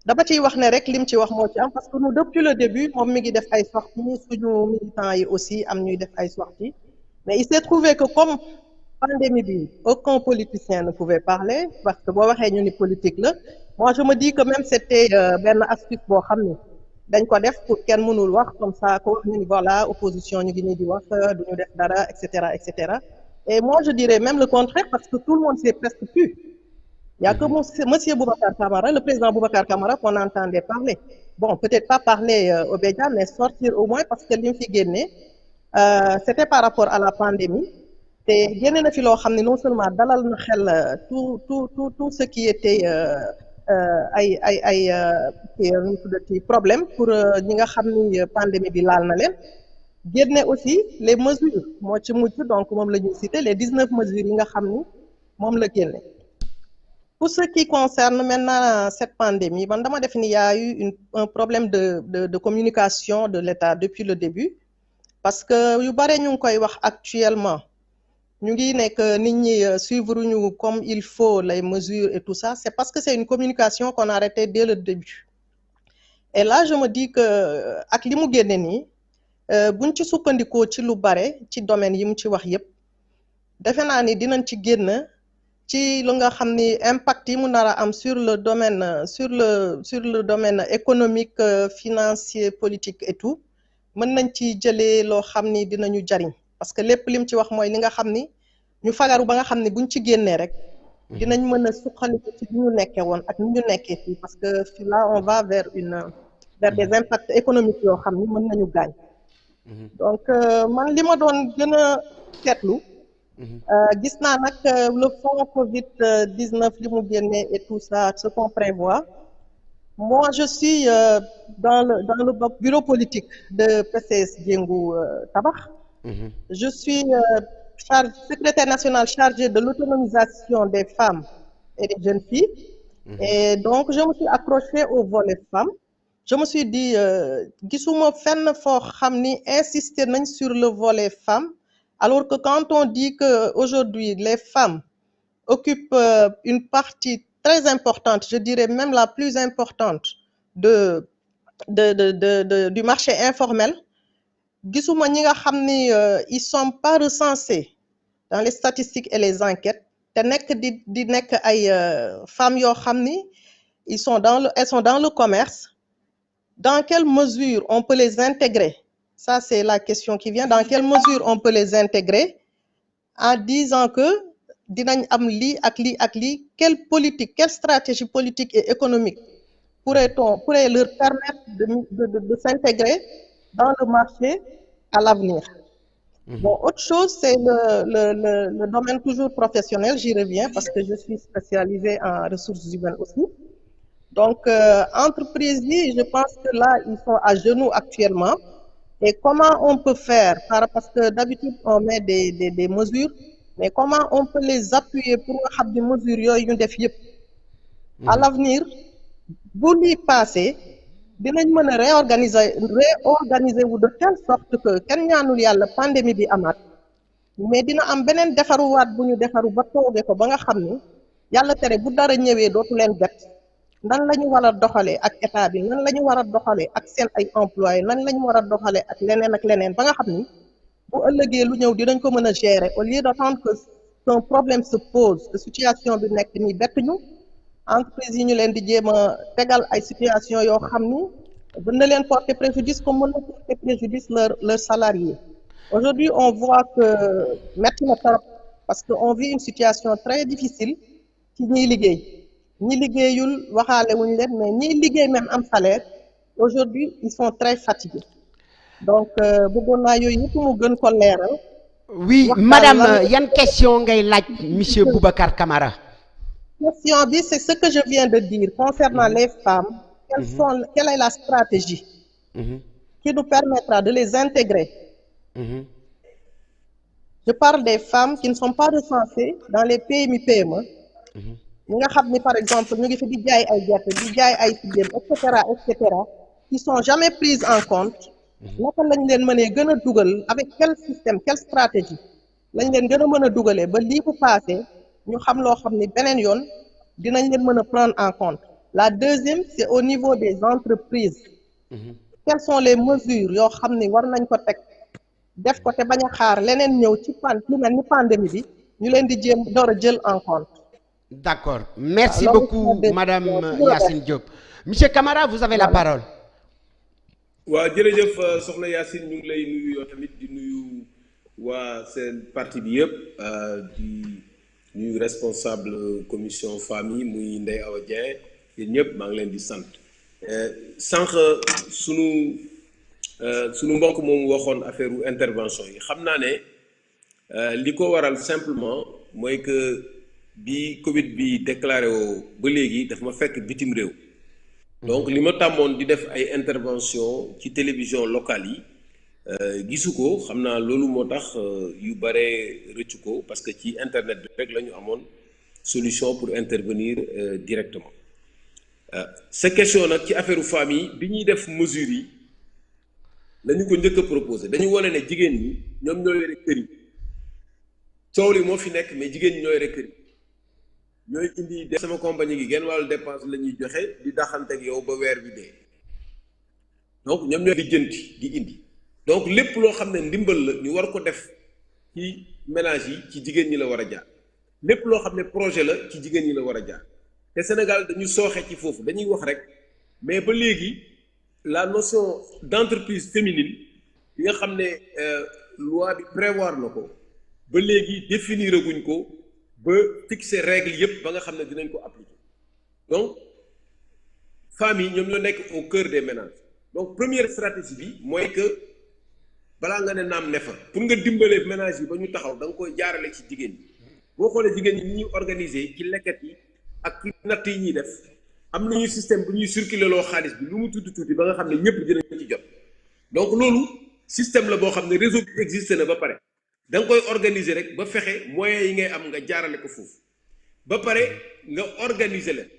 dama ciy wax ne rek lim ci wax moo ci am parce que nous depuis le début moom mi ngi def ay sorties suñu militants yi aussi am ñuy def ay sorties mais il s'est trouvé que comme pandémie bi aucun politicien ne pouvait parler parce que boo waxee ñu ni politique la moi je me dis que même c'était benn astuce boo xam ni dañ ko def pour kenn mënul wax comme ça ko wax ñu ni voilà opposition ñu ngi nii di wax duñu def dara et cetera et cetera et moi je dirais même le contraire parce que tout le monde s'est presque pu. Il y a que monsieur Boubacar Camara, le président Boubacar Camara, qu'on entendait parler. Bon, peut-être pas parler aux médias, mais sortir au moins parce que li mu fi génne c'était par rapport à la pandémie te génne na fi loo xam ne non seulement dalal na xel tout ce qui était ay nu tuddati problème pour ñi nga xam ni pandémie bi laal na leen génne aussi les mesures moo ci mujj donc moom la ñuy citer les 19 mesures yi nga xam ni moom la génne. Pour ce qui concerne maintenant cette pandémie, man dama def ni y a eu un problème de communication de l'État depuis le début parce que yu bare ñu ngi koy wax actuellement ñu ngi nekk nit ñi suivre ñu comme il faut les mesures et tout ça, c'est parce que c'est une communication qu'on a arrêtée dès le début. Et là je me dis que ak li mu génne nii buñ ci sukkandikoo ci lu bare ci domaine yi mu ci wax yépp defe naa ni dinañ ci génn ci lu nga xam ni impact yi mu nar a am sur le domaine économique financier politique et tout mën nañ ci jëlee loo xam ni dinañu jariñ parce que lépp lim ci wax mooy li nga xam ni ñu fagaru ba nga xam ni buñ ci génnee rek dinañ mën a suqaliku ci ñu nekkee woon ak ni ñu nekkee fii parce que là on va vers des impacts économiques yoo xam ni mën nañu gaañ donc man li ma doon gën a seetlu gis naa nag le fonds Covid-19 li mu génne et tout ça ce qu'on prévoit moi je suis dans le bureau politique de PCS Diengu Tabax je suis secrétaire national chargé de l'autonomisation des femmes et des jeunes filles et donc je me suis accrochée au volet femmes je me suis dit gisuma fenn foo xam ni insister nañ sur le volet femmes alors que quand on dit que aujourd'hui les femmes occupent une partie très importante, je dirais même la plus importante du marché informel, gisuma ñi nga xam ni ils sont pas recensés dans les statistiques et les enquêtes te nekk di nekk ay femmes yoo xam ni elles sont dans le commerce. Dans quelle mesure on peut les intégrer? Ça, c'est la question qui vient. Dans quelle mesure on peut les intégrer en disant que dinañ am lii ak lii, quelle politique, quelle stratégie politique et économique pourrait leur permettre de s'intégrer dans le marché à l'avenir? Bon, autre chose, c'est le domaine toujours professionnel, j'y reviens parce que je suis spécialisée en ressources humaines aussi. Donc, entreprises, je pense que là, ils sont à genoux actuellement. Et comment on peut faire, parce que d'habitude on met des mesures, mais comment on peut les appuyer pour nga xam ne mesures yooyu ñu def yëpp à l'avenir bu lii passé dinañ mën a réorganiser wu de telle sorte que kenn ñaanul yàlla pandémie bi amaat mais dina am beneen defaruwaat bu ñu defaru ba tooge ko ba nga xam ni yàlla tere bu dara ñëwee dootu leen bett nan la ñu war a doxalee ak état bi nan la ñu war a doxalee ak seen ay employés nan la ñu war a doxalee ak leneen ba nga xam ni bu ëllëgee lu ñëw dinañ ko mën a gérer au lieu d'attendre que un problème se pose que situation bi nekk nii bett ñu entreprise yi ñu leen di jéem a tegal ay situation yoo xam ni mën na leen porter préjudice comme mën na porter préjudice leurs salariés. Aujourd'hui on voit que metti na trop parce que on vit une situation très difficile ci ñiy liggéey ñi liggéeyul waxaale wuñ leen mais ñi liggéey même am salaire aujourd'hui ils sont très fatigués donc bëggoon naa yooyu yëpp mu gën ko leeral. Oui madame yan question ngay laaj monsieur Boubacar Camara. Question bi c'est ce que je viens de dire concernant les femmes quelle est la stratégie qui nous permettra de les intégrer. Je parle des femmes qui ne sont pas recensées dans les PMI PME ñi nga xam ni par exemple ñu ngi fi di jaay ay gerte di jaay ay siggéem et cetera qui sont jamais prises en compte naka lañ leen mënee gën a dugal avec quel système quelle stratégie lañ leen gën a mën a dugalee ba lii bu passé ñu xam loo xam ni beneen yoon dinañ leen mën a prendre en compte La deuxième c'est au niveau des entreprises. Quelles sont les mesures yoo xam ni war nañ ko teg def ko te bañ a xaar leneen ñëw ci lu mel ni pandémie bi ñu leen di jéem door a jël en compte. D'accord. Merci beaucoup, Madame Yacine Diop. Monsieur Camara, vous avez la parole. waaw jërëjëf soxna Yacine ñu ngi lay nuyu yow tamit di nuyu waa seen parti bi yëpp di nuyu responsable commission famille muy Ndeye Awa Dieng yéen ñëpp maa ngi leen di sant sànq sunu mbokk moom waxoon affaire intervention yi xam naa ne li ko waral simplement mooy que bi Covid bi déclaré woo ba léegi daf ma fekk bitim réew. Donc li ma tàmmoon di def ay intervention ci télévision locale yi gisu ko xam naa loolu moo tax yu bare rëccu ko parce que ci internet bi rek la ñu amoon solution pour intervenir directement sa question nag ci affaire famille bi ñuy def mesures yi lañu ko njëkk a proposé dañu wane ne jigéen ñi ñoom ñoo yore kër yi coow li moo fi nekk mais jigéen ñi ñoo yore kër yi ñooy indi de sama compagnie gi genn wàllu dépense la ñuy joxe di daxanteeg yow ba weer bi dee donc ñoom ñooy lijjanti di indi donc lépp loo xam ne ndimbal la ñu war ko def ci ménage yi ci jigéen ñi la war a jaar lépp loo xam ne projet la ci jigéen ñi la war a jaar te Sénégal dañu sooxe ci foofu dañuy wax rek mais ba léegi la notion d'entreprise féminine bi nga xam ne loi bi prévoir na ko ba léegi définir guñ ko ba fixer règle yëpp ba nga xam ne dinañ ko appliquer donc femmes yi ñoom ñoo nekk au cœur des ménages donc première stratégie bi mooy que balaa nga ne naam ne fa pour nga dimbalee ménage yi ba ñu taxaw da nga koy jaarale ci jigéen ñi boo xoolee jigéen ñi ni ñuy organiser ci lekkat yi ak natt yi ñuy def am nañu système bu ñuy circuler loo xaalis bi lu mu tuuti tuuti ba nga xam ne ñëpp dinañ ci jot donc loolu système la boo xam ne réseau bi existé na ba pare da nga koy organiser rek ba fexe moyens yi ngay am nga jaarale ko foofu ba pare nga organiser leen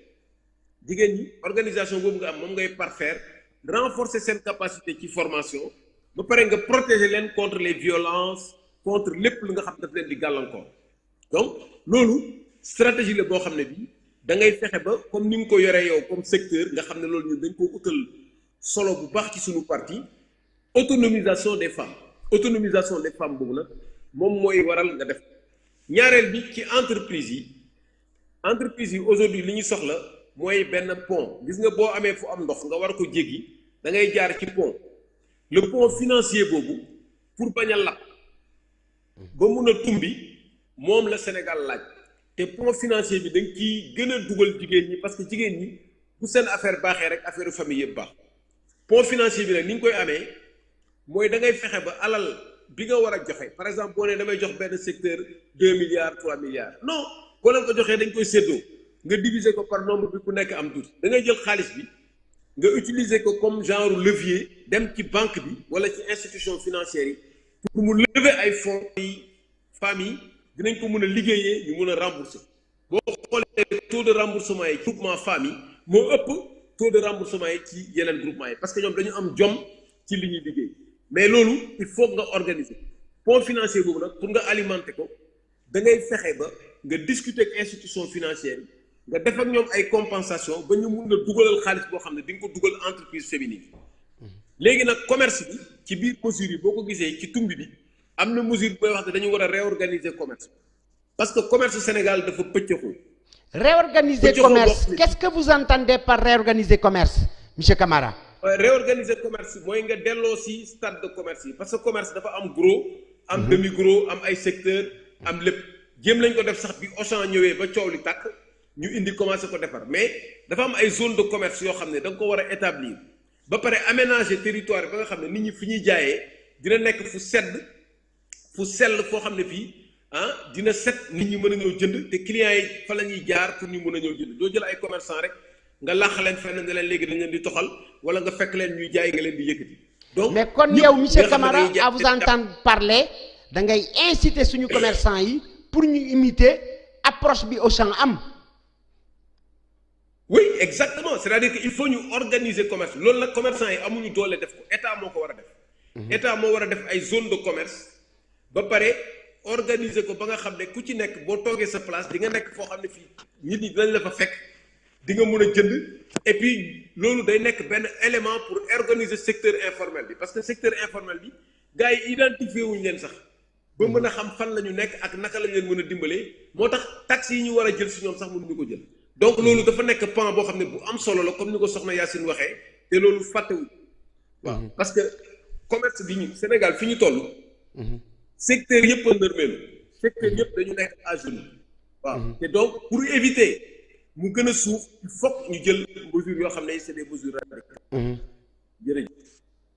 jigéen ñi organisation boobu nga am moom ngay parfaire renforcer seen capacité ci formation ba pare nga protéger leen contre les violences contre lépp lu nga xam daf leen di gàllankoor donc loolu stratégie la boo xam ne bii da ngay fexe ba comme ni nga ko yoree yow comme secteur nga xam ne loolu ñun dañ ko utal solo bu baax ci suñu parti autonomisation des femmes boobu nag moom mooy waral nga def ñaareel bi ci entreprise yi aujourd'hui li ñu soxla mooy benn pont gis nga boo amee fu am ndox nga war ko jéggi da ngay jaar ci pont le pont financier boobu pour bañ a lap ba mun a tumbi moom la Sénégal laaj te pont financier bi dañ ciy gën a dugal jigéen ñi parce que jigéen ñi bu seen affaire baaxee rek affaire famille yëpp baax pont financier bi nag ni nga koy amee mooy da ngay fexe ba alal bi nga war a joxe par exemple boo nee damay jox benn secteur 2 milliards 3 milliards non boo leen ko joxee dañ koy séddoo nga diviser ko par nombre bi ku nekk am tuuti da ngay jël xaalis bi nga utiliser ko comme genre levier dem ci banque bi wala ci institution financière yi pour mu lever ay fonds yi famille dinañ ko mën a liggéeyee ñu mën a rembourser boo xoolee taux de remboursement yi groupement famille moo ëpp taux de remboursement yi ci yeneen groupement yi parce que ñoom dañu am jom ci li ñuy liggéey mais loolu il faut nga organiser pont financier boobu nag pour nga alimenter ko da ngay fexe ba nga discuter ak institution financière yi nga def ak ñoom ay compensation ba ñu mun a dugalal xaalis boo xam ne di nga ko dugal entreprise féminine léegi nag commerce bi ci biir mesure yi boo ko gisee ci tumbi bi am na mesure booy wax ne dañu war a réorganiser commerce parce que commerce Sénégal dafa pëccëxu. Réorganiser commerce, qu'est-ce que vous entendez par réorganiser commerce, monsieur Camara? Réorganiser commerce mooy nga delloo si stade de commerce yi parce que commerce dafa am gros am demi gros am ay secteur am lépp jéem lañ ko def sax bi Auchan ñëwee ba coow li tàkk ñu indi commencé ko defar mais dafa am ay zone de commerce yoo xam ne da nga ko war a établir ba pare aménager territoire ba nga xam ne nit ñi fi ñuy jaayee dina nekk fu sedd fu sell foo xam ne fii dina set nit ñi mën a ñëw jënd te clients yi fa la ñuy jaar pour ñu mën a ñëw jënd doo jël ay commerçant rek nga làq leen fenn nga leen léegi dañ leen di toxal wala nga fekk leen ñuy jaay nga leen di yëkkati. donc mais kon yow monsieur Camara à vous entendre parler da ngay inciter suñu commerçant yi pour ñu imiter approche bi Auchan am. oui exactement c'est-à-dire que il faut ñu organiser commerce loolu nag commerçant yi amuñu doole def ko état moo ko war a def. état moo war a def ay zone de commerce ba pare organiser ko ba nga xam ne ku ci nekk boo toogee sa place di nga nekk foo xam ne fii nit ñi dinañ la fa fekk di nga mën a jënd et puis loolu day nekk benn élément pour organiser secteur informel bi parce que secteur informel bi gars yi identifié wuñ leen sax ba mën a xam fan la ñu nekk ak naka lañ leen mën a dimbalee moo tax taxes yi ñu war a jël si ñoom sax mënuñu ko jël donc loolu dafa nekk pan boo xam ne bu am solo la comme ni ko soxna Yacine waxee te loolu fàttewuñ waaw parce que commerce bi ñu Sénégal fi ñu toll secteur yëpp a ndërmeelu secteur yëpp dañu nekk à genoux waaw te donc pour éviter mu gën a suuf il faut ñu jël mesures yoo xam ne c'est des mesures radicales jërëjëf